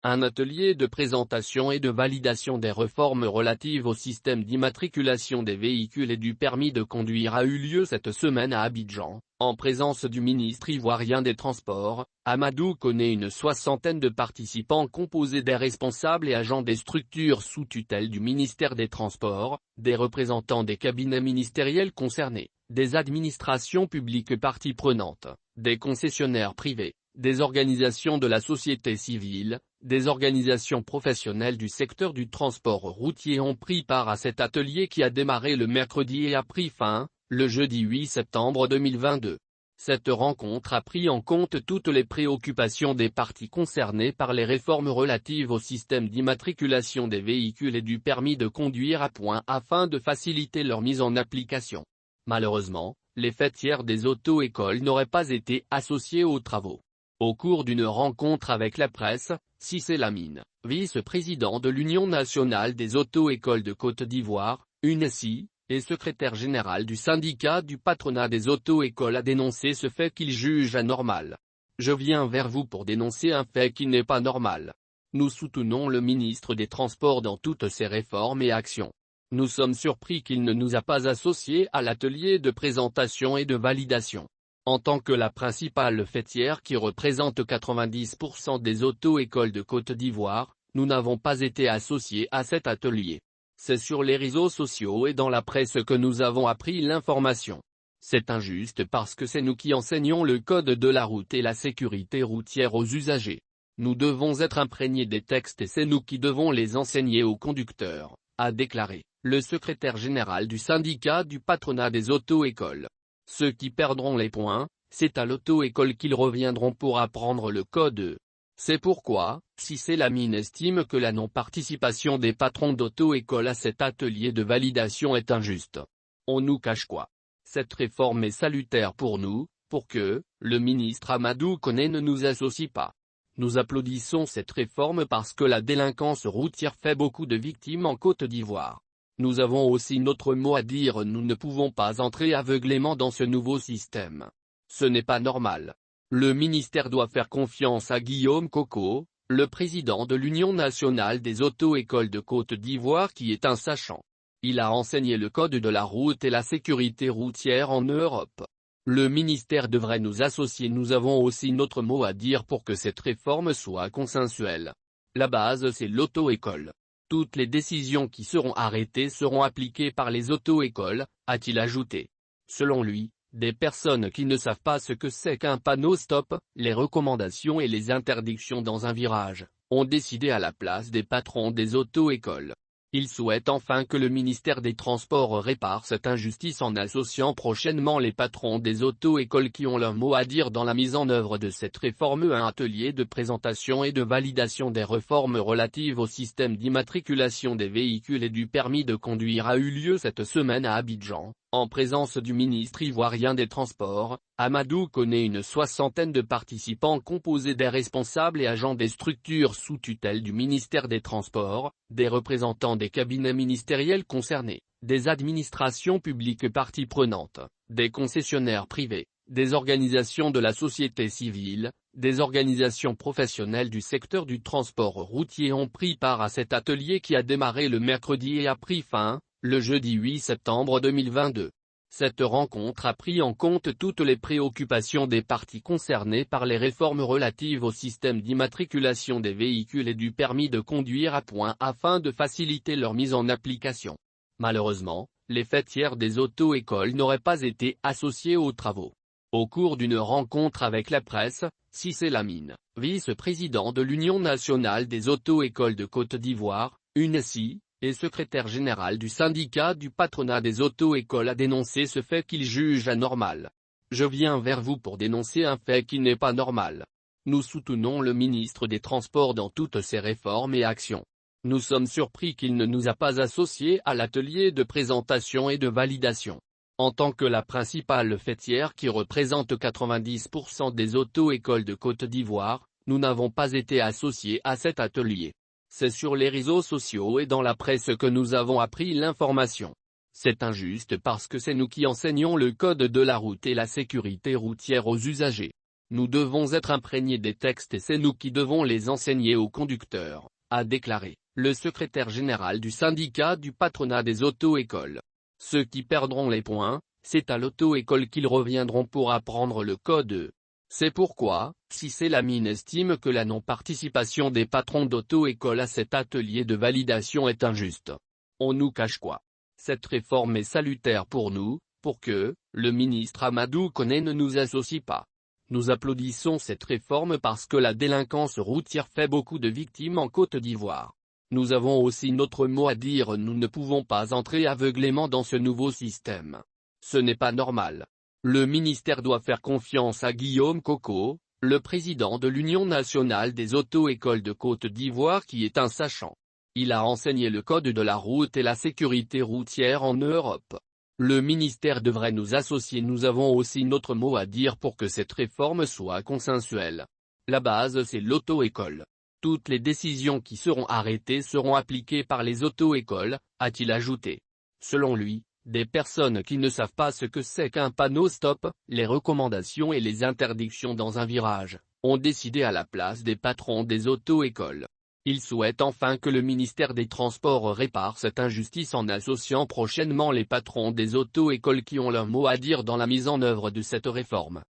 Un atelier de présentation et de validation des réformes relatives au système d'immatriculation des véhicules et du permis de conduire a eu lieu cette semaine à Abidjan, en présence du ministre ivoirien des Transports, Amadou Koné. Une soixantaine de participants composés des responsables et agents des structures sous tutelle du ministère des Transports, des représentants des cabinets ministériels concernés, des administrations publiques parties prenantes, des concessionnaires privés, des organisations de la société civile, des organisations professionnelles du secteur du transport routier ont pris part à cet atelier qui a démarré le mercredi et a pris fin, le jeudi 8 septembre 2022. Cette rencontre a pris en compte toutes les préoccupations des parties concernées par les réformes relatives au système d'immatriculation des véhicules et du permis de conduire à point afin de faciliter leur mise en application. Malheureusement, les fêtières des auto-écoles n'auraient pas été associées aux travaux. Au cours d'une rencontre avec la presse, Cissé Lamine, vice-président de l'Union nationale des auto-écoles de Côte d'Ivoire, UNESI, et secrétaire général du syndicat du patronat des auto-écoles a dénoncé ce fait qu'il juge anormal. Je viens vers vous pour dénoncer un fait qui n'est pas normal. Nous soutenons le ministre des Transports dans toutes ses réformes et actions. Nous sommes surpris qu'il ne nous a pas associés à l'atelier de présentation et de validation. En tant que la principale fêtière qui représente 90% des auto-écoles de Côte d'Ivoire, nous n'avons pas été associés à cet atelier. C'est sur les réseaux sociaux et dans la presse que nous avons appris l'information. C'est injuste parce que c'est nous qui enseignons le code de la route et la sécurité routière aux usagers. Nous devons être imprégnés des textes et c'est nous qui devons les enseigner aux conducteurs, a déclaré le secrétaire général du syndicat du patronat des auto-écoles. Ceux qui perdront les points, c'est à l'auto-école qu'ils reviendront pour apprendre le code. C'est pourquoi, Cissé Lamine estime que la non-participation des patrons d'auto-école à cet atelier de validation est injuste. On nous cache quoi? Cette réforme est salutaire pour nous, pour que, le ministre Amadou Koné ne nous associe pas. Nous applaudissons cette réforme parce que la délinquance routière fait beaucoup de victimes en Côte d'Ivoire. Nous avons aussi notre mot à dire, nous ne pouvons pas entrer aveuglément dans ce nouveau système. Ce n'est pas normal. Le ministère doit faire confiance à Guillaume Coco, le président de l'Union nationale des auto-écoles de Côte d'Ivoire qui est un sachant. Il a enseigné le code de la route et la sécurité routière en Europe. Le ministère devrait nous associer, nous avons aussi notre mot à dire pour que cette réforme soit consensuelle. La base c'est l'auto-école. Toutes les décisions qui seront arrêtées seront appliquées par les auto-écoles, a-t-il ajouté. Selon lui, des personnes qui ne savent pas ce que c'est qu'un panneau stop, les recommandations et les interdictions dans un virage, ont décidé à la place des patrons des auto-écoles. Il souhaite enfin que le ministère des Transports répare cette injustice en associant prochainement les patrons des auto-écoles qui ont leur mot à dire dans la mise en œuvre de cette réforme. Un atelier de présentation et de validation des réformes relatives au système d'immatriculation des véhicules et du permis de conduire a eu lieu cette semaine à Abidjan, en présence du ministre ivoirien des Transports, Amadou Koné. Une soixantaine de participants composés des responsables et agents des structures sous tutelle du ministère des Transports, des représentants des cabinets ministériels concernés, des administrations publiques parties prenantes, des concessionnaires privés, des organisations de la société civile, des organisations professionnelles du secteur du transport routier ont pris part à cet atelier qui a démarré le mercredi et a pris fin, le jeudi 8 septembre 2022. Cette rencontre a pris en compte toutes les préoccupations des parties concernées par les réformes relatives au système d'immatriculation des véhicules et du permis de conduire à point afin de faciliter leur mise en application. Malheureusement, les fêtières des auto-écoles n'auraient pas été associées aux travaux. Au cours d'une rencontre avec la presse, Cissé Lamine, vice-président de l'Union nationale des auto-écoles de Côte d'Ivoire, UNESI, et secrétaire général du syndicat du patronat des auto-écoles a dénoncé ce fait qu'il juge anormal. Je viens vers vous pour dénoncer un fait qui n'est pas normal. Nous soutenons le ministre des Transports dans toutes ses réformes et actions. Nous sommes surpris qu'il ne nous a pas associés à l'atelier de présentation et de validation. En tant que la principale fêtière qui représente 90% des auto-écoles de Côte d'Ivoire, nous n'avons pas été associés à cet atelier. C'est sur les réseaux sociaux et dans la presse que nous avons appris l'information. C'est injuste parce que c'est nous qui enseignons le code de la route et la sécurité routière aux usagers. Nous devons être imprégnés des textes et c'est nous qui devons les enseigner aux conducteurs, a déclaré le secrétaire général du syndicat du patronat des auto-écoles. Ceux qui perdront les points, c'est à l'auto-école qu'ils reviendront pour apprendre le code. C'est pourquoi, Cissé Lamine estime que la non-participation des patrons d'auto-école à cet atelier de validation est injuste. On nous cache quoi? Cette réforme est salutaire pour nous, pour que, le ministre Amadou Koné ne nous associe pas. Nous applaudissons cette réforme parce que la délinquance routière fait beaucoup de victimes en Côte d'Ivoire. Nous avons aussi notre mot à dire, nous ne pouvons pas entrer aveuglément dans ce nouveau système. Ce n'est pas normal. Le ministère doit faire confiance à Guillaume Coco, le président de l'Union nationale des auto-écoles de Côte d'Ivoire qui est un sachant. Il a enseigné le code de la route et la sécurité routière en Europe. Le ministère devrait nous associer, nous avons aussi notre mot à dire pour que cette réforme soit consensuelle. La base c'est l'auto-école. Toutes les décisions qui seront arrêtées seront appliquées par les auto-écoles, a-t-il ajouté. Selon lui, des personnes qui ne savent pas ce que c'est qu'un panneau stop, les recommandations et les interdictions dans un virage, ont décidé à la place des patrons des auto-écoles. Il souhaite enfin que le ministère des Transports répare cette injustice en associant prochainement les patrons des auto-écoles qui ont leur mot à dire dans la mise en œuvre de cette réforme.